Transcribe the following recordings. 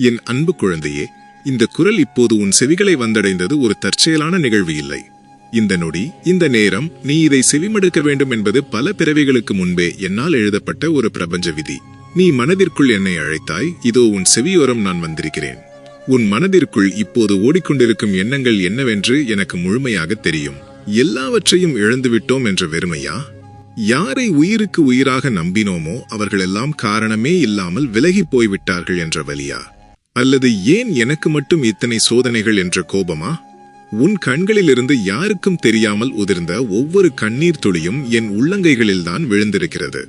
என் அன்பு குழந்தையே, இந்த குரல் இப்போது உன் செவிகளை வந்தடைந்தது ஒரு தற்செயலான நிகழ்வு இல்லை. இந்த நொடி, இந்த நேரம், நீ இதை செவிமடுக்க வேண்டும் என்பது பல பிறவிகளுக்கு முன்பே என்னால் எழுதப்பட்ட ஒரு பிரபஞ்ச விதி. நீ மனதிற்குள் என்னை அழைத்தாய், இதோ உன் செவியோரம் நான் வந்திருக்கிறேன். உன் மனதிற்குள் இப்போது ஓடிக்கொண்டிருக்கும் எண்ணங்கள் என்னவென்று எனக்கு முழுமையாக தெரியும். எல்லாவற்றையும் இழந்துவிட்டோம் என்ற வெறுமையா? யாரை உயிருக்கு உயிராக நம்பினோமோ அவர்களெல்லாம் காரணமே இல்லாமல் விலகி போய்விட்டார்கள் என்ற வலியா? அல்லது ஏன் எனக்கு மட்டும் இத்தனை சோதனைகள் என்ற கோபமா? உன் கண்களிலிருந்து யாருக்கும் தெரியாமல் உதிர்ந்த ஒவ்வொரு கண்ணீர் துளியும் என் உள்ளங்கைகளில்தான் விழுந்திருக்கிறது.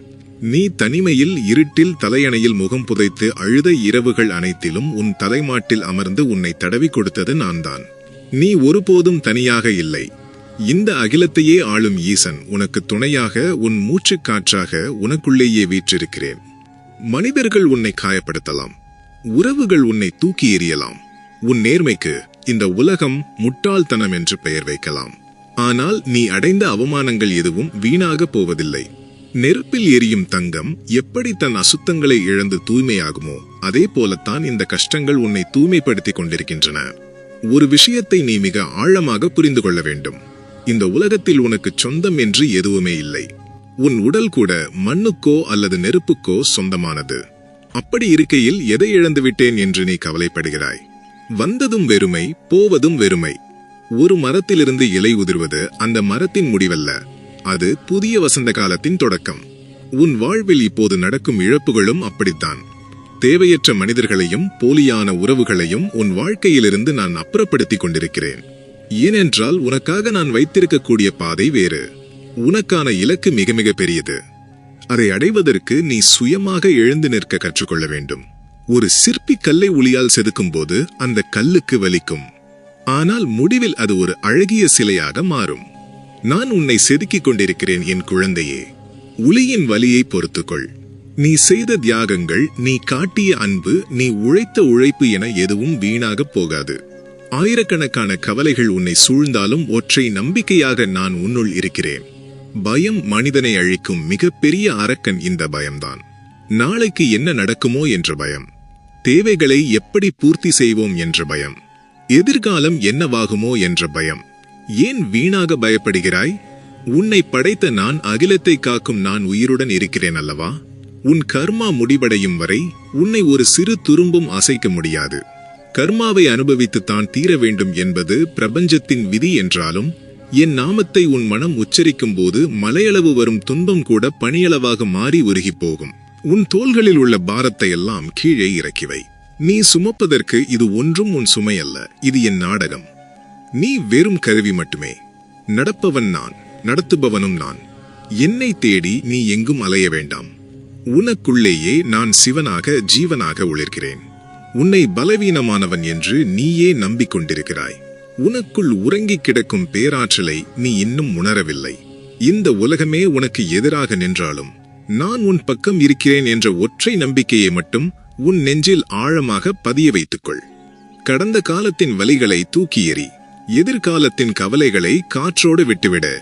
நீ தனிமையில் இருட்டில் தலையணையில் முகம் புதைத்து அழுத இரவுகள் அனைத்திலும் உன் தலைமாட்டில் அமர்ந்து உன்னை தடவி கொடுத்தது நான்தான். நீ ஒருபோதும் தனியாக இல்லை. இந்த அகிலத்தையே ஆளும் ஈசன் உனக்கு துணையாக, உன் மூச்சு காற்றாக உனக்குள்ளேயே வீற்றிருக்கிறேன். மனிதர்கள் உன்னை காயப்படுத்தலாம், உறவுகள் உன்னை தூக்கி எறியலாம், உன் நேர்மைக்கு இந்த உலகம் முட்டாள்தனம் என்று பெயர் வைக்கலாம். ஆனால் நீ அடைந்த அவமானங்கள் எதுவும் வீணாக போவதில்லை. நெருப்பில் எரியும் தங்கம் எப்படி தன் அசுத்தங்களை இழந்து தூய்மையாகுமோ அதே போலத்தான் இந்த கஷ்டங்கள் உன்னை தூய்மைப்படுத்திக் கொண்டிருக்கின்றன. ஒரு விஷயத்தை நீ மிக ஆழமாக புரிந்து கொள்ள வேண்டும். இந்த உலகத்தில் உனக்கு சொந்தம் என்று எதுவுமே இல்லை. உன் உடல் கூட மண்ணுக்கோ அல்லது நெருப்புக்கோ சொந்தமானது. அப்படி இருக்கையில் எதை இழந்துவிட்டேன் என்று நீ கவலைப்படுகிறாய்? வந்ததும் வெறுமை, போவதும் வெறுமை. ஒரு மரத்திலிருந்து இலை உதிர்வது அந்த மரத்தின் முடிவல்ல, அது புதிய வசந்த காலத்தின் தொடக்கம். உன் வாழ்வில் இப்போது நடக்கும் இழப்புகளும் அப்படித்தான். தேவையற்ற மனிதர்களையும் போலியான உறவுகளையும் உன் வாழ்க்கையிலிருந்து நான் அப்புறப்படுத்திக் கொண்டிருக்கிறேன். ஏனென்றால் உனக்காக நான் வைத்திருக்கக்கூடிய பாதை வேறு. உனக்கான இலக்கு மிக மிக பெரியது. அதை அடைவதற்கு நீ சுயமாக எழுந்து நிற்க கற்றுக்கொள்ள வேண்டும். ஒரு சிற்பி கல்லை உளியால் செதுக்கும் போது அந்த கல்லுக்கு வலிக்கும். ஆனால் முடிவில் அது ஒரு அழகிய சிலையாக மாறும். நான் உன்னை செதுக்கிக் கொண்டிருக்கிறேன் என் குழந்தையே. உளியின் வலியை பொறுத்துக்கொள். நீ செய்த தியாகங்கள், நீ காட்டிய அன்பு, நீ உழைத்த உழைப்பு என எதுவும் வீணாக போகாது. ஆயிரக்கணக்கான கவலைகள் உன்னை சூழ்ந்தாலும் ஒற்றை நம்பிக்கையாக நான் உன்னுள் இருக்கிறேன். பயம் மனிதனை அழிக்கும் மிகப்பெரிய அரக்கன் இந்த பயம்தான். நாளைக்கு என்ன நடக்குமோ என்ற பயம், தேவைகளை எப்படி பூர்த்தி செய்வோம் என்ற பயம், எதிர்காலம் என்னவாகுமோ என்ற பயம். ஏன் வீணாக பயப்படுகிறாய்? உன்னை படைத்த நான், அகிலத்தை காக்கும் நான் உயிருடன் இருக்கிறேன் அல்லவா? உன் கர்மா முடிவடையும் வரை உன்னை ஒரு சிறு துரும்பும் அசைக்க முடியாது. கர்மாவை அனுபவித்துத்தான் தீர வேண்டும் என்பது பிரபஞ்சத்தின் விதி என்றாலும், என் நாமத்தை உன் மனம் உச்சரிக்கும் போது மலையளவு வரும் துன்பம் கூட பனியளவாக மாறி உருகி போகும். உன் தோள்களில் உள்ள பாரத்தை எல்லாம் கீழே இறக்கிவை. நீ சுமப்பதற்கு இது ஒன்றும் உன் சுமை அல்ல, இது என் நாடகம். நீ வெறும் கருவி மட்டுமே. நடப்பவன் நான், நடத்துபவனும் நான். என்னை தேடி நீ எங்கும் அலைய வேண்டாம். உனக்குள்ளேயே நான் சிவனாக, ஜீவனாக ஒளிர்கிறேன். உன்னை பலவீனமானவன் என்று நீயே நம்பிக்கொண்டிருக்கிறாய். உனக்குள் உறங்கி கிடக்கும் பேராற்றலை நீ இன்னும் உணரவில்லை. இந்த உலகமே உனக்கு எதிராக நின்றாலும் நான் உன் பக்கம் இருக்கிறேன் என்ற ஒற்றை நம்பிக்கையை மட்டும் உன் நெஞ்சில் ஆழமாக பதிய வைத்துக்கொள். கடந்த காலத்தின் வலிகளை தூக்கி எறி. எதிர்காலத்தின் கவலைகளை காற்றோடு விட்டுவிடு.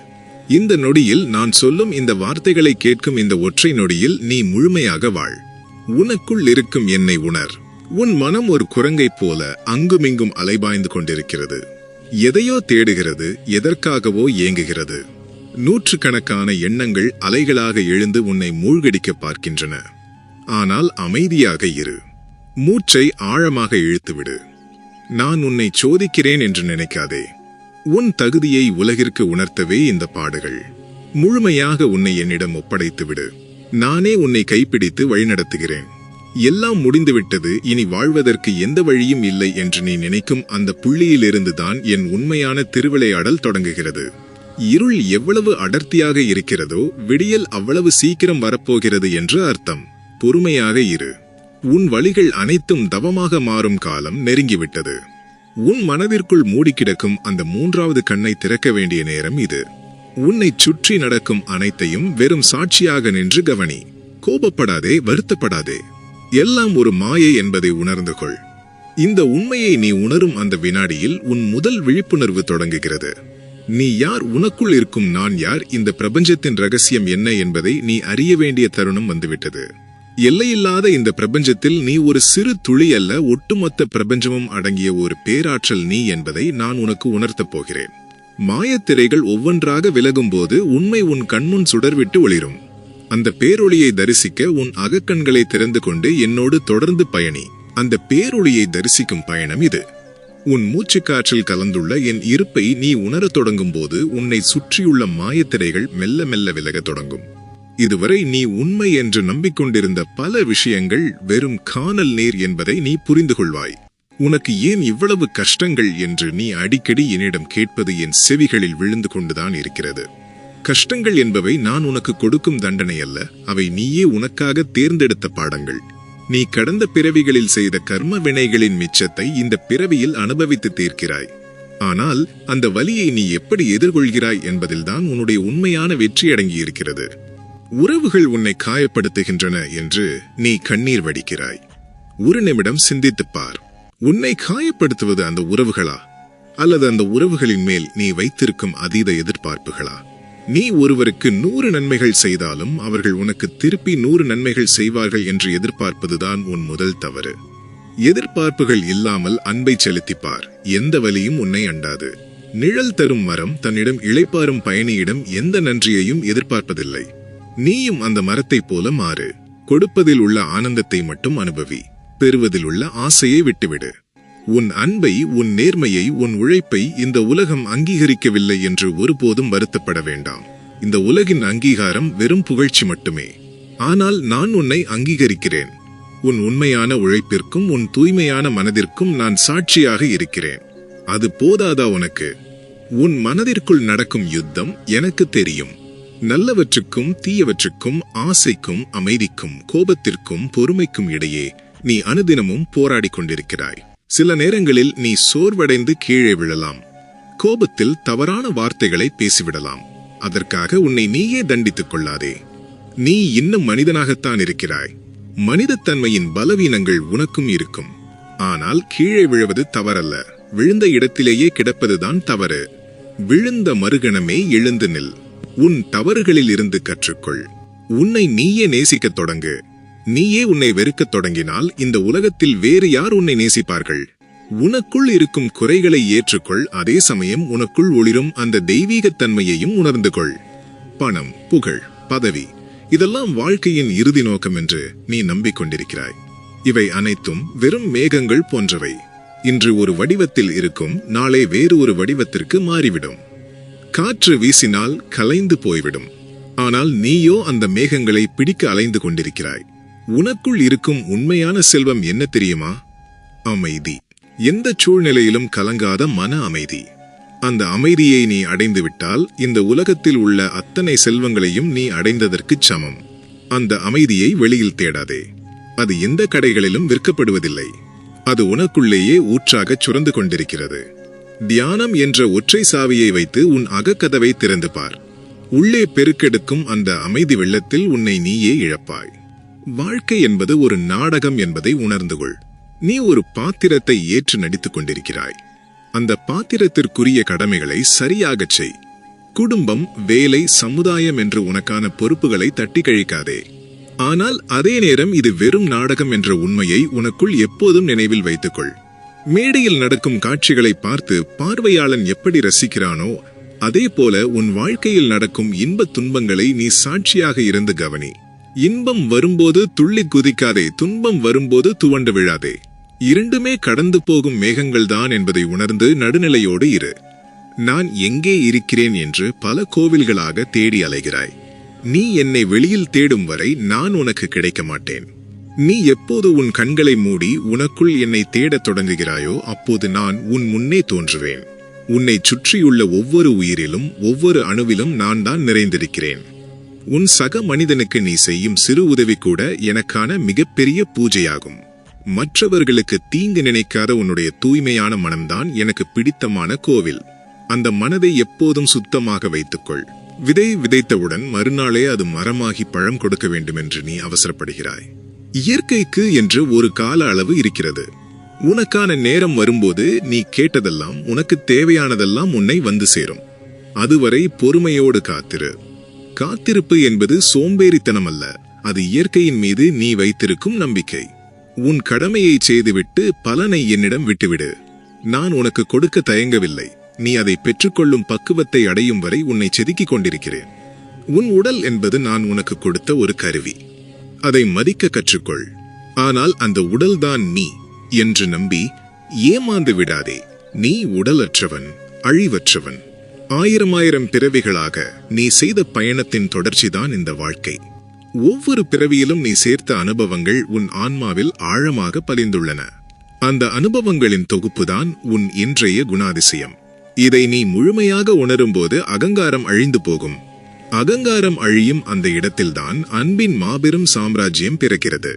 இந்த நொடியில் நான் சொல்லும் இந்த வார்த்தைகளை கேட்கும் இந்த ஒற்றை நொடியில் நீ முழுமையாக வாழ். உனக்குள் இருக்கும் என்னை உணர். உன் மனம் ஒரு குரங்கைப் போல அங்குமிங்கும் அலைபாய்ந்து கொண்டிருக்கிறது. எதையோ தேடுகிறது, எதற்காகவோ ஏங்குகிறது. நூற்றுக்கணக்கான எண்ணங்கள் அலைகளாக எழுந்து உன்னை மூழ்கடிக்க பார்க்கின்றன. ஆனால் அமைதியாக இரு. மூச்சை ஆழமாக இழுத்துவிடு. நான் உன்னை சோதிக்கிறேன் என்று நினைக்காதே. உன் தகுதியை உலகிற்கு உணர்த்தவே இந்த பாடுகள். முழுமையாக உன்னை என்னிடம் ஒப்படைத்துவிடு. நானே உன்னை கைப்பிடித்து வழிநடத்துகிறேன். எல்லாம் முடிந்துவிட்டது, இனி வாழ்வதற்கு எந்த வழியும் இல்லை என்று நீ நினைக்கும் அந்த புள்ளியிலிருந்துதான் என் உண்மையான திருவிளையாடல் தொடங்குகிறது. இருள் எவ்வளவு அடர்த்தியாக இருக்கிறதோ விடியல் அவ்வளவு சீக்கிரம் வரப்போகிறது என்று அர்த்தம். பொறுமையாக இரு. உன் வழிகள் அனைத்தும் தவமாக மாறும் காலம் நெருங்கிவிட்டது. உன் மனதிற்குள் மூடி கிடக்கும் அந்த மூன்றாவது கண்ணை திறக்க வேண்டிய நேரம் இது. உன்னை சுற்றி நடக்கும் அனைத்தையும் வெறும் சாட்சியாக நின்று கவனி. கோபப்படாதே, வருத்தப்படாதே. எல்லாம் ஒரு மாயை என்பதை உணர்ந்து கொள். இந்த உண்மையை நீ உணரும் அந்த வினாடியில் உன் முதல் விழிப்புணர்வு தொடங்குகிறது. நீ யார், உனக்குள் இருக்கும் நான் யார், இந்த பிரபஞ்சத்தின் ரகசியம் என்ன என்பதை நீ அறிய வேண்டிய தருணம் வந்துவிட்டது. எல்லையில்லாத இந்த பிரபஞ்சத்தில் நீ ஒரு சிறு துளி அல்ல, ஒட்டுமொத்த பிரபஞ்சமும் அடங்கிய ஒரு பேராற்றல் நீ என்பதை நான் உனக்கு உணர்த்தப் போகிறேன். மாயத்திரைகள் ஒவ்வொன்றாக விலகும்போது உண்மை உன் கண்முன் சுடர்விட்டு ஒளிரும். அந்த பேரொளியை தரிசிக்க உன் அகக்கண்களை திறந்து கொண்டு என்னோடு தொடர்ந்து பயணி. அந்த பேரொளியை தரிசிக்கும் பயணம் இது. உன் மூச்சுக்காற்றில் கலந்துள்ள என் இருப்பை நீ உணரத் தொடங்கும் போது உன்னை சுற்றியுள்ள மாயத்திரைகள் மெல்ல மெல்ல விலகத் தொடங்கும். இதுவரை நீ உண்மை என்று நம்பிக்கொண்டிருந்த பல விஷயங்கள் வெறும் கானல் நீர் என்பதை நீ புரிந்து கொள்வாய். உனக்கு ஏன் இவ்வளவு கஷ்டங்கள் என்று நீ அடிக்கடி என்னிடம் கேட்பது என் செவிகளில் விழுந்து கொண்டுதான் இருக்கிறது. கஷ்டங்கள் என்பவை நான் உனக்கு கொடுக்கும் தண்டனை அல்ல, அவை நீயே உனக்காக தேர்ந்தெடுத்த பாடங்கள். நீ கடந்த பிறவிகளில் செய்த கர்ம வினைகளின் மிச்சத்தை இந்த பிறவியில் அனுபவித்து தீர்க்கிறாய். ஆனால் அந்த வலியை நீ எப்படி எதிர்கொள்கிறாய் என்பதில்தான் உன்னுடைய உண்மையான வெற்றி அடங்கியிருக்கிறது. உறவுகள் உன்னை காயப்படுத்துகின்றன என்று நீ கண்ணீர் வடிக்கிறாய். ஒரு நிமிடம் சிந்தித்துப் பார். உன்னை காயப்படுத்துவது அந்த உறவுகளா, அல்லது அந்த உறவுகளின் மேல் நீ வைத்திருக்கும் அதீத எதிர்பார்ப்புகளா? நீ ஒருவருக்கு 100 நன்மைகள் செய்தாலும் அவர்கள் உனக்கு திருப்பி 100 நன்மைகள் செய்வார்கள் என்று எதிர்பார்ப்பதுதான் உன் முதல் தவறு. எதிர்பார்ப்புகள் இல்லாமல் அன்பை செலுத்திப்பார், எந்த வலியும் உன்னை அண்டாது. நிழல் தரும் மரம் தன்னிடம் இளைப்பாறும் பயணியிடம் எந்த நன்றியையும் எதிர்பார்ப்பதில்லை. நீயும் அந்த மரத்தைப் போல மாறு. கொடுப்பதில் உள்ள ஆனந்தத்தை மட்டும் அனுபவி, பெறுவதில் உள்ள ஆசையை விட்டுவிடு. உன் அன்பை, உன் நேர்மையை, உன் உழைப்பை இந்த உலகம் அங்கீகரிக்கவில்லை என்று ஒருபோதும் வருத்தப்பட வேண்டாம். இந்த உலகின் அங்கீகாரம் வெறும் புகழ்ச்சி மட்டுமே. ஆனால் நான் உன்னை அங்கீகரிக்கிறேன். உன் உண்மையான உழைப்பிற்கும் உன் தூய்மையான மனதிற்கும் நான் சாட்சியாக இருக்கிறேன். அது போதாதா உனக்கு? உன் மனதிற்குள் நடக்கும் யுத்தம் எனக்கு தெரியும். நல்லவற்றுக்கும் தீயவற்றுக்கும், ஆசைக்கும் அமைதிக்கும், கோபத்திற்கும் பொறுமைக்கும் இடையே நீ அனுதினமும் போராடி கொண்டிருக்கிறாய். சில நேரங்களில் நீ சோர்வடைந்து கீழே விழலாம். கோபத்தில் தவறான வார்த்தைகளை பேசிவிடலாம். அதற்காக உன்னை நீயே தண்டித்துக் கொள்ளாதே. நீ இன்னும் மனிதனாகத்தான் இருக்கிறாய். மனிதத்தன்மையின் பலவீனங்கள் உனக்கும் இருக்கும். ஆனால் கீழே விழுவது தவறல்ல, விழுந்த இடத்திலேயே கிடப்பதுதான் தவறு. விழுந்த மறுகணமே எழுந்து நில். உன் தவறுகளில் இருந்து கற்றுக்கொள். உன்னை நீயே நேசிக்கத் தொடங்கு. நீயே உன்னை வெறுக்கத் தொடங்கினால் இந்த உலகத்தில் வேறு யார் உன்னை நேசிப்பார்கள்? உனக்குள் இருக்கும் குறைகளை ஏற்றுக்கொள். அதே சமயம் உனக்குள் ஒளிரும் அந்த தெய்வீகத்தன்மையையும் உணர்ந்து கொள். பணம், புகழ், பதவி இதெல்லாம் வாழ்க்கையின் இறுதி நோக்கம் என்று நீ நம்பிக்கொண்டிருக்கிறாய். இவை அனைத்தும் வெறும் மேகங்கள் போன்றவை. இன்று ஒரு வடிவத்தில் இருக்கும், நாளை வேறு ஒரு வடிவத்திற்கு மாறிவிடும். காற்று வீசினால் கலைந்து போய்விடும். ஆனால் நீயோ அந்த மேகங்களை பிடிக்க அலைந்து கொண்டிருக்கிறாய். உனக்குள் இருக்கும் உண்மையான செல்வம் என்ன தெரியுமா? அமைதி. எந்த சூழ்நிலையிலும் கலங்காத மன அமைதி. அந்த அமைதியை நீ அடைந்து விட்டால் இந்த உலகத்தில் உள்ள அத்தனை செல்வங்களையும் நீ அடைந்ததற்கு சமம். அந்த அமைதியை வெளியில் தேடாதே. அது எந்த கடைகளிலும் விற்கப்படுவதில்லை. அது உனக்குள்ளேயே ஊற்றாக சுரந்து கொண்டிருக்கிறது. தியானம் என்ற ஒற்றை சாவியை வைத்து உன் அகக்கதவை திறந்து பார். உள்ளே பெருக்கெடுக்கும் அந்த அமைதி வெள்ளத்தில் உன்னை நீயே இழப்பாய். வாழ்க்கை என்பது ஒரு நாடகம் என்பதை உணர்ந்து கொள். நீ ஒரு பாத்திரத்தை ஏற்று நடித்துக் கொண்டிருக்கிறாய். அந்த பாத்திரத்திற்குரிய கடமைகளை சரியாகச் செய். குடும்பம், வேலை, சமுதாயம் என்று உனக்கான பொறுப்புகளை தட்டி கழிக்காதே. ஆனால் அதே நேரம் இது வெறும் நாடகம் என்ற உண்மையை உனக்குள் எப்போதும் நினைவில் வைத்துக்கொள். மேடையில் நடக்கும் காட்சிகளை பார்த்து பார்வையாளன் எப்படி ரசிக்கிறானோ அதே போல உன் வாழ்க்கையில் நடக்கும் இன்பத் துன்பங்களை நீ சாட்சியாக இருந்து கவனி. இன்பம் வரும்போது துள்ளி குதிக்காதே, துன்பம் வரும்போது துவண்டு விழாதே. இரண்டுமே கடந்து போகும் மேகங்கள்தான் என்பதை உணர்ந்து நடுநிலையோடு இரு. நான் எங்கே இருக்கிறேன் என்று பல கோவில்களாக தேடி அலைகிறாய். நீ என்னை வெளியில் தேடும் வரை நான் உனக்கு கிடைக்க மாட்டேன். நீ எப்போது உன் கண்களை மூடி உனக்குள் என்னை தேடத் தொடங்குகிறாயோ அப்போது நான் உன் முன்னே தோன்றுவேன். உன்னை சுற்றியுள்ள ஒவ்வொரு உயிரிலும், ஒவ்வொரு அணுவிலும் நான் தான் நிறைந்திருக்கிறேன். உன் சக மனிதனுக்கு நீ செய்யும் சிறு உதவி கூட எனக்கான மிகப்பெரிய பூஜையாகும். மற்றவர்களுக்கு தீங்கு நினைக்காத உன்னுடைய தூய்மையான மனம்தான் எனக்கு பிடித்தமான கோவில். அந்த மனதை எப்போதும் சுத்தமாக வைத்துக்கொள். விதை விதைத்தவுடன் மறுநாளே அது மரமாகி பழம் கொடுக்க வேண்டும் என்று நீ அவசரப்படுகிறாய். இயற்கைக்கு என்று ஒரு கால அளவு இருக்கிறது. உனக்கான நேரம் வரும்போது நீ கேட்டதெல்லாம், உனக்கு தேவையானதெல்லாம் உன்னை வந்து சேரும். அதுவரை பொறுமையோடு காத்திரு. காத்திருப்பு என்பது சோம்பேறித்தனம் அல்ல, அது இயற்கையின் மீது நீ வைத்திருக்கும் நம்பிக்கை. உன் கடமையை செய்துவிட்டு பலனை என்னிடம் விட்டுவிடு. நான் உனக்கு கொடுக்க தயங்கவில்லை. நீ அதை பெற்றுக்கொள்ளும் பக்குவத்தை அடையும் வரை உன்னை செதுக்கிக் கொண்டிருக்கிறேன். உன் உடல் என்பது நான் உனக்கு கொடுத்த ஒரு கருவி. அதை மதிக்க கற்றுக்கொள். ஆனால் அந்த உடல்தான் நீ என்று நம்பி ஏமாந்து விடாதே. நீ உடலற்றவன், அழிவற்றவன். ஆயிரம் பிறவிகளாக நீ செய்த பயணத்தின் தொடர்ச்சிதான் இந்த வாழ்க்கை. ஒவ்வொரு பிறவியிலும் நீ சேர்த்த அனுபவங்கள் உன் ஆன்மாவில் ஆழமாக பதிந்துள்ளன. அந்த அனுபவங்களின் தொகுப்புதான் உன் இன்றைய குணாதிசயம். இதை நீ முழுமையாக உணரும்போது அகங்காரம் அழிந்து போகும். அகங்காரம் அழியும் அந்த இடத்தில்தான் அன்பின் மாபெரும் சாம்ராஜ்யம் பிறக்கிறது.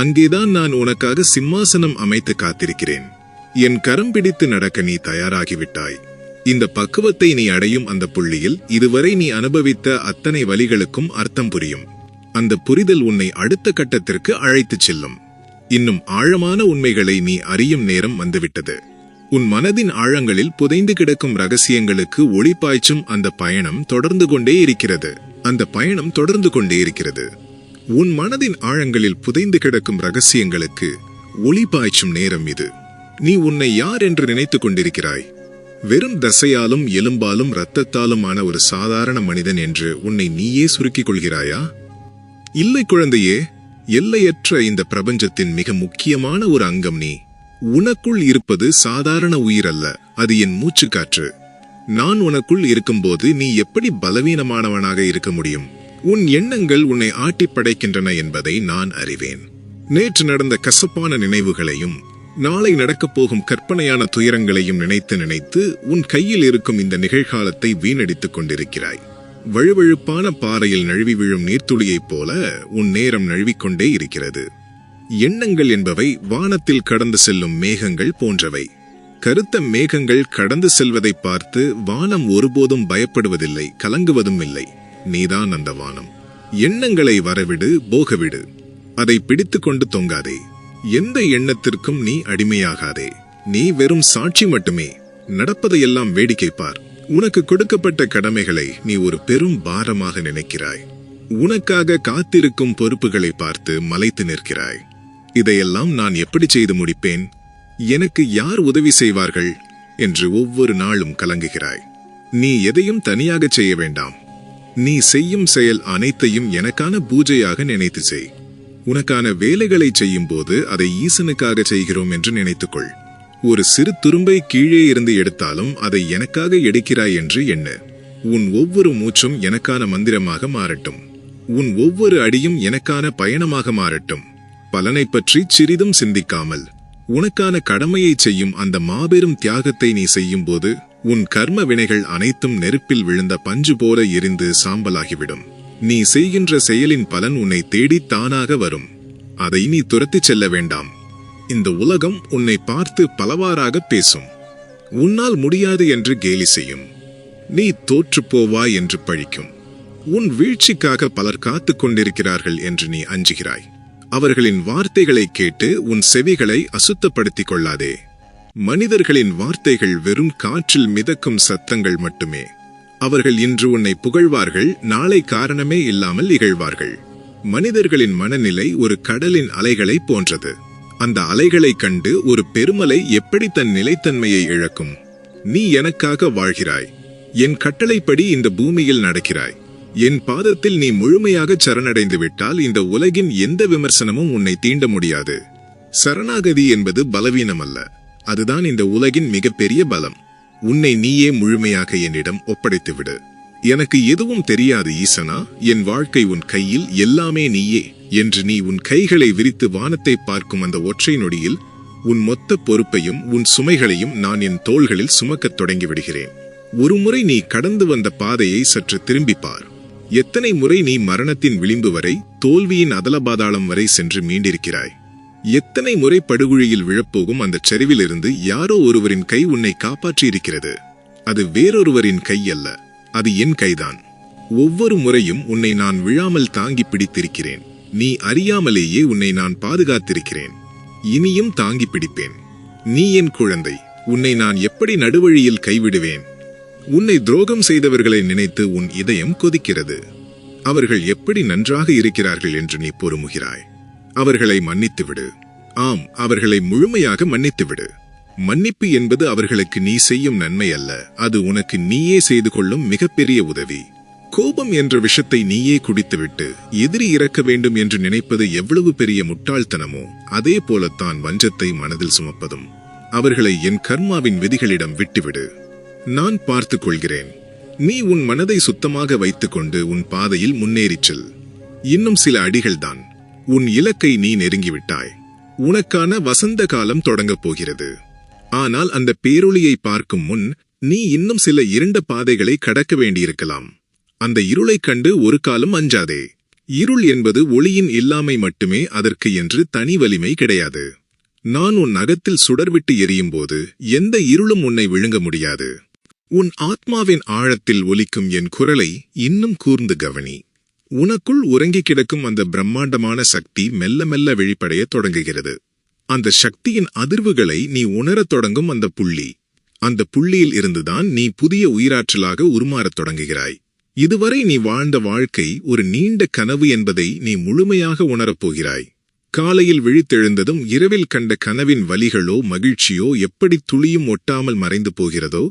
அங்கேதான் நான் உனக்காக சிம்மாசனம் அமைத்து காத்திருக்கிறேன். என் கரம் பிடித்து நடக்க நீ தயாராகிவிட்டாய். இந்த பக்குவத்தை நீ அடையும் அந்த புள்ளியில் இதுவரை நீ அனுபவித்த அத்தனை வலிகளுக்கும் அர்த்தம் புரியும். அந்த புரிதல் உன்னை அடுத்த கட்டத்திற்கு அழைத்துச் செல்லும். இன்னும் ஆழமான உண்மைகளை நீ அறியும் நேரம் வந்துவிட்டது. உன் மனதின் ஆழங்களில் புதைந்து கிடக்கும் ரகசியங்களுக்கு ஒளி பாய்ச்சும் அந்த பயணம் தொடர்ந்து கொண்டே இருக்கிறது. அந்த பயணம் தொடர்ந்து கொண்டே இருக்கிறது. உன் மனதின் ஆழங்களில் புதைந்து கிடக்கும் ரகசியங்களுக்கு ஒளி பாய்ச்சும் நேரம் இது. நீ உன்னை யார் என்று நினைத்துக் கொண்டிருக்கிறாய்? வெறும் தசையாலும் எலும்பாலும் இரத்தத்தாலுமான ஒரு சாதாரண மனிதன் என்று உன்னை நீயே சுருக்கிக் கொள்கிறாயா? இல்லை குழந்தையே, எல்லையற்ற இந்த பிரபஞ்சத்தின் மிக முக்கியமான ஒரு அங்கம் நீ. உனக்குள் இருப்பது சாதாரண உயிர் அல்ல, அது என் மூச்சுக்காற்று. நான் உனக்குள் இருக்கும்போது நீ எப்படி பலவீனமானவனாக இருக்க முடியும்? உன் எண்ணங்கள் உன்னை ஆட்டி படைக்கின்றன என்பதை நான் அறிவேன். நேற்று நடந்த கசப்பான நினைவுகளையும் நாளை நடக்கப் போகும் கற்பனையான துயரங்களையும் நினைத்து நினைத்து உன் கையில் இருக்கும் இந்த நிகழ்காலத்தை வீணடித்துக் கொண்டிருக்கிறாய். வழுவழுப்பான பாறையில் நழுவி விழும் நீர்த்துளியைப் போல உன் நேரம் நழுவிக்கொண்டே இருக்கிறது. எண்ணங்கள் என்பவை வானத்தில் கடந்து செல்லும் மேகங்கள் போன்றவை. கருத்த மேகங்கள் கடந்து செல்வதை பார்த்து வானம் ஒருபோதும் பயப்படுவதில்லை, கலங்குவதும் இல்லை. நீதான் அந்த வானம். எண்ணங்களை வரவிடு, போகவிடு. அதை பிடித்து கொண்டு தொங்காதே. எந்த எண்ணத்திற்கும் நீ அடிமையாகாதே. நீ வெறும் சாட்சி மட்டுமே. நடப்பதையெல்லாம் வேடிக்கை பார். உனக்கு கொடுக்கப்பட்ட கடமைகளை நீ ஒரு பெரும் பாரமாக நினைக்கிறாய். உனக்காக காத்திருக்கும் பொறுப்புகளை பார்த்து மலைத்து நிற்கிறாய். இதையெல்லாம் நான் எப்படி செய்து முடிப்பேன்? எனக்கு யார் உதவி செய்வார்கள் என்று ஒவ்வொரு நாளும் கலங்குகிறாய். நீ எதையும் தனியாக செய்ய வேண்டாம். நீ செய்யும் செயல் அனைத்தையும் எனக்கான பூஜையாக நினைத்து செய். உனக்கான வேலைகளை செய்யும் போது அதை ஈசனுக்காக செய்கிறோம் என்று நினைத்துக்கொள். ஒரு சிறு துரும்பை கீழே இருந்து எடுத்தாலும் அதை எனக்காக எடுக்கிறாய் என்று எண்ணு. உன் ஒவ்வொரு மூச்சும் எனக்கான மந்திரமாக மாறட்டும். உன் ஒவ்வொரு அடியும் எனக்கான பயணமாக மாறட்டும். பலனை பற்றி சிறிதும் சிந்திக்காமல் உனக்கான கடமையை செய்யும் அந்த மாபெரும் தியாகத்தை நீ செய்யும் போது உன் கர்ம வினைகள் அனைத்தும் நெருப்பில் விழுந்த பஞ்சு போல எரிந்து சாம்பலாகிவிடும். நீ செய்கின்ற செயலின் பலன் உன்னை தேடி தானாக வரும். அதை நீ துரத்திச் செல்ல வேண்டாம். இந்த உலகம் உன்னை பார்த்து பலவாறாக பேசும். உன்னால் முடியாது என்று கேலி செய்யும். நீ தோற்று போவாய் என்று பழிக்கும். உன் வீழ்ச்சிக்காக பலர் காத்துக் கொண்டிருக்கிறார்கள் என்று நீ அஞ்சுகிறாய். அவர்களின் வார்த்தைகளை கேட்டு உன் செவிகளை அசுத்தப்படுத்திக் கொள்ளாதே. மனிதர்களின் வார்த்தைகள் வெறும் காற்றில் மிதக்கும் சத்தங்கள் மட்டுமே. அவர்கள் இன்று உன்னை புகழ்வார்கள், நாளை காரணமே இல்லாமல் இகழ்வார்கள். மனிதர்களின் மனநிலை ஒரு கடலின் அலைகளை போன்றது. அந்த அலைகளை கண்டு ஒரு பெருமலை எப்படி தன் நிலைத்தன்மையை இழக்கும்? நீ எனக்காக வாழ்கிறாய். என் கட்டளைப்படி இந்த பூமியில் நடக்கிறாய். என் பாதத்தில் நீ முழுமையாக சரணடைந்து விட்டால் இந்த உலகின் எந்த விமர்சனமும் உன்னை தீண்ட முடியாது. சரணாகதி என்பது பலவீனம் அல்ல, அதுதான் இந்த உலகின் மிகப்பெரிய பலம். உன்னை நீயே முழுமையாக என்னிடம் ஒப்படைத்துவிடு. எனக்கு எதுவும் தெரியாது ஈசனா, என் வாழ்க்கை உன் கையில், எல்லாமே நீயே என்று நீ உன் கைகளை விரித்து வானத்தை பார்க்கும் அந்த ஒற்றை நொடியில் உன் மொத்த பொறுப்பையும் உன் சுமைகளையும் நான் என் தோள்களில் சுமக்கத் தொடங்கிவிடுகிறேன். ஒருமுறை நீ கடந்து வந்த பாதையை சற்று திரும்பிப்பார். எத்தனை முறை நீ மரணத்தின் விளிம்பு வரை, தோல்வியின் அதலபாதாளம் வரை சென்று மீண்டிருக்கிறாய். எத்தனை முறை படுகுழியில் விழப்போகும் அந்த சரிவிலிருந்து யாரோ ஒருவரின் கை உன்னை காப்பாற்றியிருக்கிறது. அது வேறொருவரின் கை அல்ல, அது என் கைதான். ஒவ்வொரு முறையும் உன்னை நான் விழாமல் தாங்கி பிடித்திருக்கிறேன். நீ அறியாமலேயே உன்னை நான் பாதுகாத்திருக்கிறேன். இனியும் தாங்கி பிடிப்பேன். நீ என் குழந்தை. உன்னை நான் எப்படி நடுவழியில் கைவிடுவேன்? உன்னை துரோகம் செய்தவர்களை நினைத்து உன் இதயம் கொதிக்கிறது. அவர்கள் எப்படி நன்றாக இருக்கிறார்கள் என்று நீ பொறுமுகிறாய். அவர்களை மன்னித்துவிடு. ஆம், அவர்களை முழுமையாக மன்னித்துவிடு. மன்னிப்பு என்பது அவர்களுக்கு நீ செய்யும் நன்மை அல்ல, அது உனக்கு நீயே செய்து கொள்ளும் மிகப்பெரிய உதவி. கோபம் என்ற விஷத்தை நீயே குடித்துவிட்டு எதிரி இறக்க வேண்டும் என்று நினைப்பது எவ்வளவு பெரிய முட்டாள்தனமோ அதே போலத்தான் வஞ்சத்தை மனதில் சுமப்பதும். அவர்களை என் கர்மாவின் விதிகளிடம் விட்டுவிடு. நான் பார்த்துக் கொள்கிறேன். நீ உன் மனதை சுத்தமாக வைத்துக்கொண்டு உன் பாதையில் முன்னேறிச் செல். இன்னும் சில அடிகள்தான். உன் இலக்கை நீ நெருங்கிவிட்டாய். உனக்கான வசந்த காலம் தொடங்கப் போகிறது. ஆனால் அந்த பேரொளியை பார்க்கும் முன் நீ இன்னும் சில இருண்ட பாதைகளை கடக்க வேண்டியிருக்கலாம். அந்த இருளைக் கண்டு ஒரு காலம் அஞ்சாதே. இருள் என்பது ஒளியின் இல்லாமை மட்டுமே, அதற்கு என்று தனி வலிமை கிடையாது. நான் உன் அகத்தில் சுடர்விட்டு எரியும் போது எந்த இருளும் உன்னை விழுங்க முடியாது. உன் ஆத்மாவின் ஆழத்தில் ஒலிக்கும் என் குரலை இன்னும் கூர்ந்து கவனி. உனக்குள் உறங்கி கிடக்கும் அந்த பிரம்மாண்டமான சக்தி மெல்ல மெல்ல வெளிப்படைய தொடங்குகிறது. அந்த சக்தியின் அதிர்வுகளை நீ உணரத் தொடங்கும் அந்த புள்ளியில் இருந்துதான் நீ புதிய உயிராற்றலாக உருமாறத் தொடங்குகிறாய். இதுவரை நீ வாழ்ந்த வாழ்க்கை ஒரு நீண்ட கனவு என்பதை நீ முழுமையாக உணரப்போகிறாய். காலையில் விழித்தெழுந்ததும் இரவில் கண்ட கனவின் வலிகளோ மகிழ்ச்சியோ எப்படி துளியும் ஒட்டாமல் மறைந்து போகிறதோ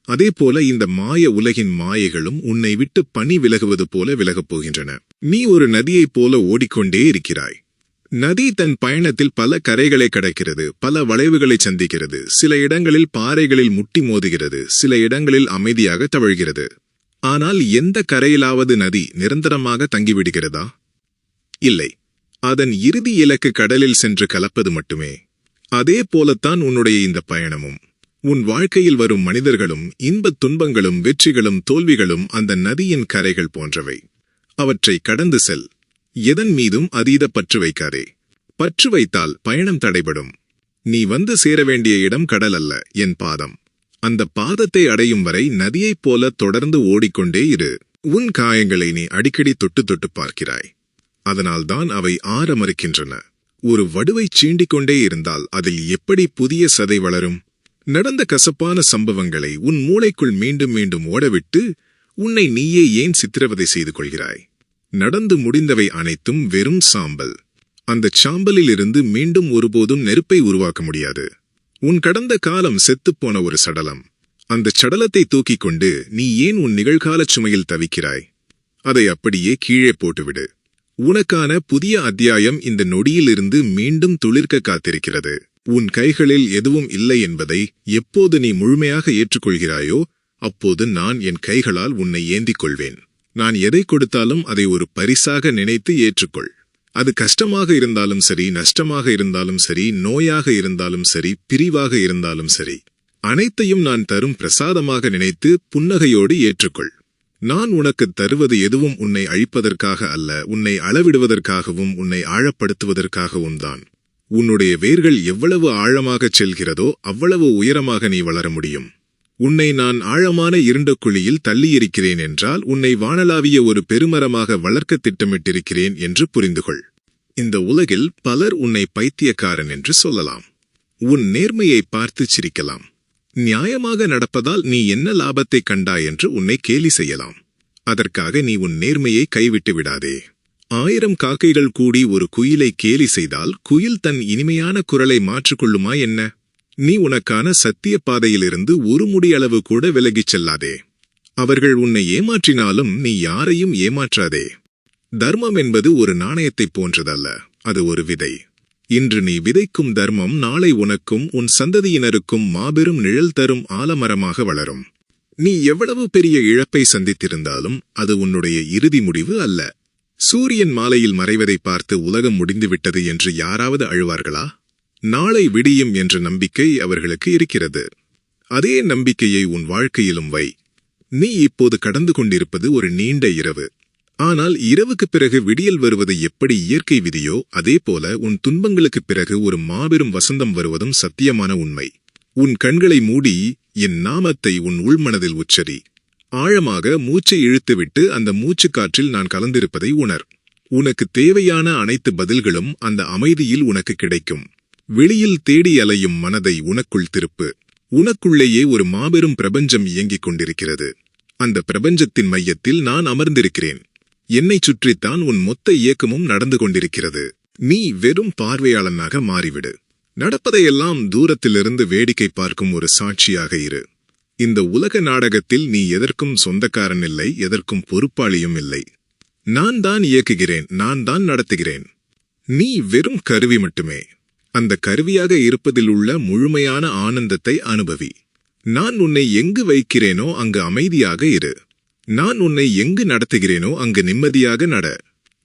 அதேபோல இந்த மாய உலகின் மாயைகளும் உன்னை விட்டு பனி விலகுவது போல விலகப் போகின்றன. நீ ஒரு நதியைப் போல ஓடிக்கொண்டே இருக்கிறாய். நதி தன் பயணத்தில் பல கரைகளை கடக்கிறது, பல வளைவுகளை சந்திக்கிறது. சில இடங்களில் பாறைகளில் முட்டி மோதுகிறது, சில இடங்களில் அமைதியாக தவழ்கிறது. ஆனால் எந்த கரையிலாவது நதி நிரந்தரமாக தங்கிவிடுகிறதா? இல்லை. அதன் இறுதி இலக்கு கடலில் சென்று கலப்பது மட்டுமே. அதே போலத்தான் உன்னுடைய இந்த பயணமும். உன் வாழ்க்கையில் வரும் மனிதர்களும் இன்பத் துன்பங்களும் வெற்றிகளும் தோல்விகளும் அந்த நதியின் கரைகள் போன்றவை. அவற்றை கடந்து செல். எதன் மீதும் அதீத பற்று வைக்காதே. பற்று வைத்தால் பயணம் தடைபடும். நீ வந்து சேர வேண்டிய இடம் கடல் அல்ல, என் பாதம். அந்த பாதத்தை அடையும் வரை நதியைப் போல தொடர்ந்து ஓடிக்கொண்டே இரு. உன் காயங்களை நீ அடிக்கடி தொட்டு தொட்டு பார்க்கிறாய். அதனால்தான் அவை ஆற மறுக்கின்றன. ஒரு வடுவை சீண்டிக்கொண்டே இருந்தால் அதில் எப்படி புதிய சதை வளரும்? நடந்த கசப்பான சம்பவங்களை உன் மூளைக்குள் மீண்டும் மீண்டும் ஓடவிட்டு உன்னை நீயே ஏன் சித்திரவதை செய்து கொள்கிறாய்? நடந்து முடிந்தவை அனைத்தும் வெறும் சாம்பல். அந்த சாம்பலில் இருந்து மீண்டும் ஒருபோதும் நெருப்பை உருவாக்க முடியாது. உன் கடந்த காலம் செத்துப்போன ஒரு சடலம். அந்த சடலத்தை தூக்கிக் கொண்டு நீ ஏன் உன் நிகழ்காலச் சுமையில் தவிக்கிறாய்? அதை அப்படியே கீழே போட்டுவிடு. உனக்கான புதிய அத்தியாயம் இந்த நொடியிலிருந்து மீண்டும் துளிர்க்க காத்திருக்கிறது. உன் கைகளில் எதுவும் இல்லை என்பதை எப்போது நீ முழுமையாக ஏற்றுக்கொள்கிறாயோ அப்போது நான் என் கைகளால் உன்னை ஏந்திக் கொள்வேன். நான் எதை கொடுத்தாலும் அதை ஒரு பரிசாக நினைத்து ஏற்றுக்கொள். அது கஷ்டமாக இருந்தாலும் சரி, நஷ்டமாக இருந்தாலும் சரி, நோயாக இருந்தாலும் சரி, பிரிவாக இருந்தாலும் சரி, அனைத்தையும் நான் தரும் பிரசாதமாக நினைத்து புன்னகையோடு ஏற்றுக்கொள். நான் உனக்கு தருவது எதுவும் உன்னை அழிப்பதற்காக அல்ல, உன்னை அளவிடுவதற்காகவும் உன்னை ஆழப்படுத்துவதற்காகவும் தான். உன்னுடைய வேர்கள் எவ்வளவு ஆழமாகச் செல்கிறதோ அவ்வளவு உயரமாக நீ வளர முடியும். உன்னை நான் ஆழமான இருண்ட குழியில் தள்ளியிருக்கிறேன் என்றால் உன்னை வானளாவிய ஒரு பெருமரமாக வளர்க்க திட்டமிட்டிருக்கிறேன் என்று புரிந்துகொள். இந்த உலகில் பலர் உன்னை பைத்தியக்காரன் என்று சொல்லலாம். உன் நேர்மையை பார்த்து சிரிக்கலாம். நியாயமாக நடப்பதால் நீ என்ன லாபத்தை கண்டாய் என்று உன்னை கேலி செய்யலாம். அதற்காக நீ உன் நேர்மையை கைவிட்டு விடாதே. 1000 காக்கைகள் கூடி ஒரு குயிலை கேலி செய்தால் குயில் தன் இனிமையான குரலை மாற்றிக்கொள்ளுமா என்ன? நீ உனக்கான சத்திய பாதையிலிருந்து ஒரு முடியளவு கூட விலகிச் செல்லாதே. அவர்கள் உன்னை ஏமாற்றினாலும் நீ யாரையும் ஏமாற்றாதே. தர்மம் என்பது ஒரு நாணயத்தைப் போன்றதல்ல, அது ஒரு விதை. இன்று நீ விதைக்கும் தர்மம் நாளை உனக்கும் உன் சந்ததியினருக்கும் மாபெரும் நிழல் தரும் ஆலமரமாக வளரும். நீ எவ்வளவு பெரிய இழப்பை சந்தித்திருந்தாலும் அது உன்னுடைய இறுதி முடிவு அல்ல. சூரியன் மாலையில் மறைவதை பார்த்து உலகம் முடிந்துவிட்டது என்று யாராவது அழுவார்களா? நாளை விடியும் என்ற நம்பிக்கை அவர்களுக்கு இருக்கிறது. அதே நம்பிக்கையை உன் வாழ்க்கையிலும் வை. நீ இப்போது கடந்து கொண்டிருப்பது ஒரு நீண்ட இரவு. ஆனால் இரவுக்குப் பிறகு விடியல் வருவது எப்படி இயற்கை விதியோ அதேபோல உன் துன்பங்களுக்குப் பிறகு ஒரு மாபெரும் வசந்தம் வருவதும் சத்தியமான உண்மை. உன் கண்களை மூடி என் நாமத்தை உன் உள்மனதில் உச்சரி. ஆழமாக மூச்சை இழுத்துவிட்டு அந்த மூச்சுக்காற்றில் நான் கலந்திருப்பதை உணர். உனக்கு தேவையான அனைத்து பதில்களும் அந்த அமைதியில் உனக்கு கிடைக்கும். வெளியில் தேடி அலையும் மனதை உனக்குள் திருப்பு. உனக்குள்ளேயே ஒரு மாபெரும் பிரபஞ்சம் இயங்கிக் கொண்டிருக்கிறது. அந்த பிரபஞ்சத்தின் மையத்தில் நான் அமர்ந்திருக்கிறேன். என்னைச் சுற்றித்தான் உன் மொத்த இயக்கமும் நடந்து கொண்டிருக்கிறது. நீ வெறும் பார்வையாளனாக மாறிவிடு. நடப்பதையெல்லாம் தூரத்திலிருந்து வேடிக்கை பார்க்கும் ஒரு சாட்சியாக இரு. இந்த உலக நாடகத்தில் நீ எதற்கும் சொந்தக்காரன் இல்லை, எதற்கும் பொறுப்பாளியும் இல்லை. நான் தான் இயக்குகிறேன், நான் தான் நடத்துகிறேன். நீ வெறும் கருவி மட்டுமே. அந்த கருவியாக இருப்பதில் உள்ள முழுமையான ஆனந்தத்தை அனுபவி. நான் உன்னை எங்கு வைக்கிறேனோ அங்கு அமைதியாக இரு. நான் உன்னை எங்கு நடத்துகிறேனோ அங்கு நிம்மதியாக நட.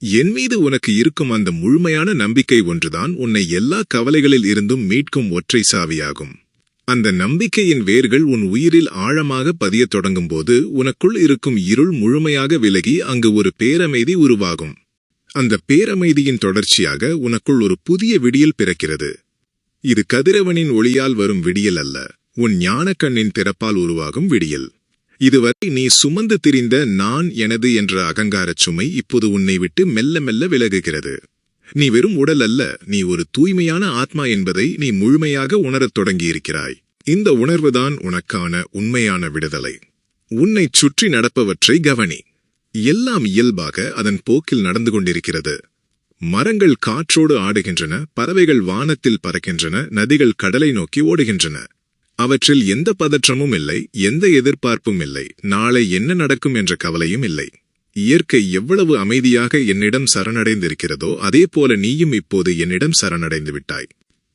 என் மீது உனக்கு இருக்கும் அந்த முழுமையான நம்பிக்கை ஒன்றுதான் உன்னை எல்லா கவலைகளில் இருந்தும் மீட்கும் ஒற்றை சாவியாகும். அந்த நம்பிக்கையின் வேர்கள் உன் உயிரில் ஆழமாக பதியத் தொடங்கும்போது உனக்குள் இருக்கும் இருள் முழுமையாக விலகி அங்கு ஒரு பேரமைதி உருவாகும். அந்த பேரமைதியின் தொடர்ச்சியாக உனக்குள் ஒரு புதிய விடியல் பிறக்கிறது. இது கதிரவனின் ஒளியால் வரும் விடியல் அல்ல, உன் ஞானக்கண்ணின் திறப்பால் உருவாகும் விடியல். இதுவரை நீ சுமந்து திரிந்த நான் எனது என்ற அகங்காரச் சுமை இப்போது உன்னை விட்டு மெல்ல மெல்ல விலகுகிறது. நீ வெறும் உடல் அல்ல, நீ ஒரு தூய்மையான ஆத்மா என்பதை நீ முழுமையாக உணரத் தொடங்கியிருக்கிறாய். இந்த உணர்வுதான் உனக்கான உண்மையான விடுதலை. உன்னைச் சுற்றி நடப்பவற்றை கவனி. எல்லாம் இயல்பாக அதன் போக்கில் நடந்து கொண்டிருக்கிறது. மரங்கள் காற்றோடு ஆடுகின்றன, பறவைகள் வானத்தில் பறக்கின்றன, நதிகள் கடலை நோக்கி ஓடுகின்றன. அவற்றில் எந்த பதற்றமும் இல்லை, எந்த எதிர்பார்ப்பும் இல்லை, நாளை என்ன நடக்கும் என்ற கவலையும் இல்லை. இயற்கை எவ்வளவு அமைதியாக என்னிடம் சரணடைந்திருக்கிறதோ அதே போல நீயும் இப்போது என்னிடம் சரணடைந்து விட்டாய்.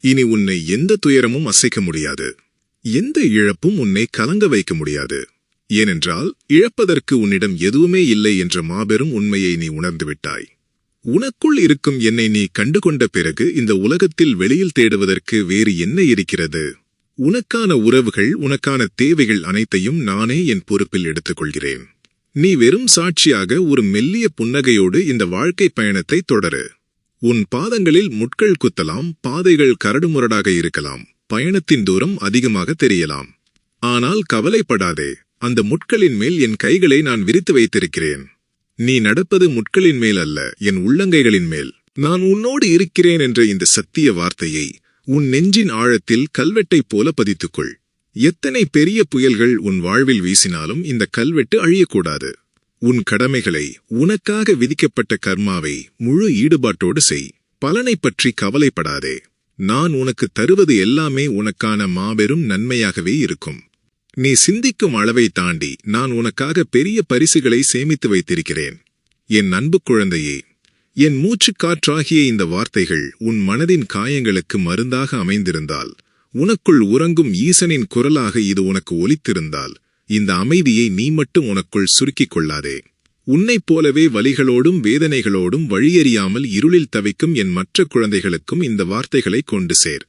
இனி உன்னை எந்த துயரமும் அசைக்க முடியாது. எந்த இழப்பும் உன்னை கலங்க வைக்க முடியாது. ஏனென்றால் இழப்பதற்கு உன்னிடம் எதுவுமே இல்லை என்ற மாபெரும் உண்மையை நீ உணர்ந்து விட்டாய். உனக்குள் இருக்கும் என்னை நீ கண்டுகொண்ட பிறகு இந்த உலகத்தில் வெளியில் தேடுவதற்கு வேறு என்ன இருக்கிறது? உனக்கான உறவுகள், உனக்கான தேவைகள் அனைத்தையும் நானே என் பொறுப்பில் எடுத்துக்கொள்கிறேன். நீ வெறும் சாட்சியாக ஒரு மெல்லிய புன்னகையோடு இந்த வாழ்க்கை பயணத்தை தொடரு. உன் பாதங்களில் முட்கள் குத்தலாம், பாதைகள் கரடுமுரடாக இருக்கலாம், பயணத்தின் தூரம் அதிகமாக தெரியலாம். ஆனால் கவலைப்படாதே, அந்த முட்களின் மேல் என் கைகளை நான் விரித்து வைத்திருக்கிறேன். நீ நடப்பது முட்களின் மேல் அல்ல, என் உள்ளங்கைகளின் மேல். நான் உன்னோடு இருக்கிறேன் என்ற இந்த சத்திய வார்த்தையை உன் நெஞ்சின் ஆழத்தில் கல்வெட்டைப் போல பதித்துக்கொள். எத்தனை பெரிய புயல்கள் உன் வாழ்வில் வீசினாலும் இந்த கல்வெட்டு அழியக்கூடாது. உன் கடமைகளை, உனக்காக விதிக்கப்பட்ட கர்மாவை முழு ஈடுபாட்டோடு செய். பலனை பற்றி கவலைப்படாதே. நான் உனக்கு தருவது எல்லாமே உனக்கான மாபெரும் நன்மையாகவே இருக்கும். நீ சிந்திக்கும் அளவை தாண்டி நான் உனக்காக பெரிய பரிசுகளை சேமித்து வைத்திருக்கிறேன். என் அன்பு குழந்தையே, என் மூச்சுக்காற்றாகிய இந்த வார்த்தைகள் உன் மனதின் காயங்களுக்கு மருந்தாக அமைந்திருந்தால், உனக்குள் உறங்கும் ஈசனின் குரலாக இது உனக்கு ஒலித்திருந்தால், இந்த அமைதியை நீ மட்டும் உனக்குள் சுருக்கிக் கொள்ளாதே. உன்னைப் போலவே வலிகளோடும் வேதனைகளோடும் வழியறியாமல் இருளில் தவிக்கும் என் மற்ற குழந்தைகளுக்கும் இந்த வார்த்தைகளை கொண்டு சேர்.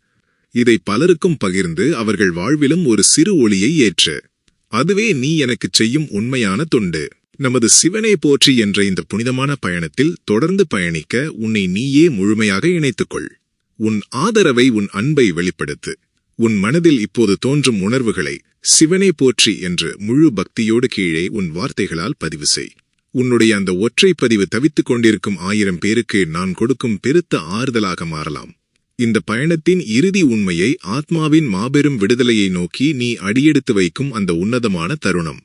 இதை பலருக்கும் பகிர்ந்து அவர்கள் வாழ்விலும் ஒரு சிறு ஒளியை ஏற்று. அதுவே நீ எனக்குச் செய்யும் உண்மையான தொண்டு. நமது சிவனை போற்றி என்ற இந்த புனிதமான பயணத்தில் தொடர்ந்து பயணிக்க உன்னை நீயே முழுமையாக இணைத்துக்கொள். உன் ஆதரவை, உன் அன்பை வெளிப்படுத்து. உன் மனதில் இப்போது தோன்றும் உணர்வுகளை சிவனை போற்றி என்று முழு பக்தியோடு கீழே உன் வார்த்தைகளால் பதிவு செய். உன்னுடைய அந்த ஒற்றை பதிவு தவித்துக் கொண்டிருக்கும் 1000 பேருக்கு நான் கொடுக்கும் பெருத்த ஆறுதலாக மாறலாம். இந்த பயணத்தின் இறுதி உண்மையை, ஆத்மாவின் மாபெரும் விடுதலையை நோக்கி நீ அடியெடுத்து வைக்கும் அந்த உன்னதமான தருணம்.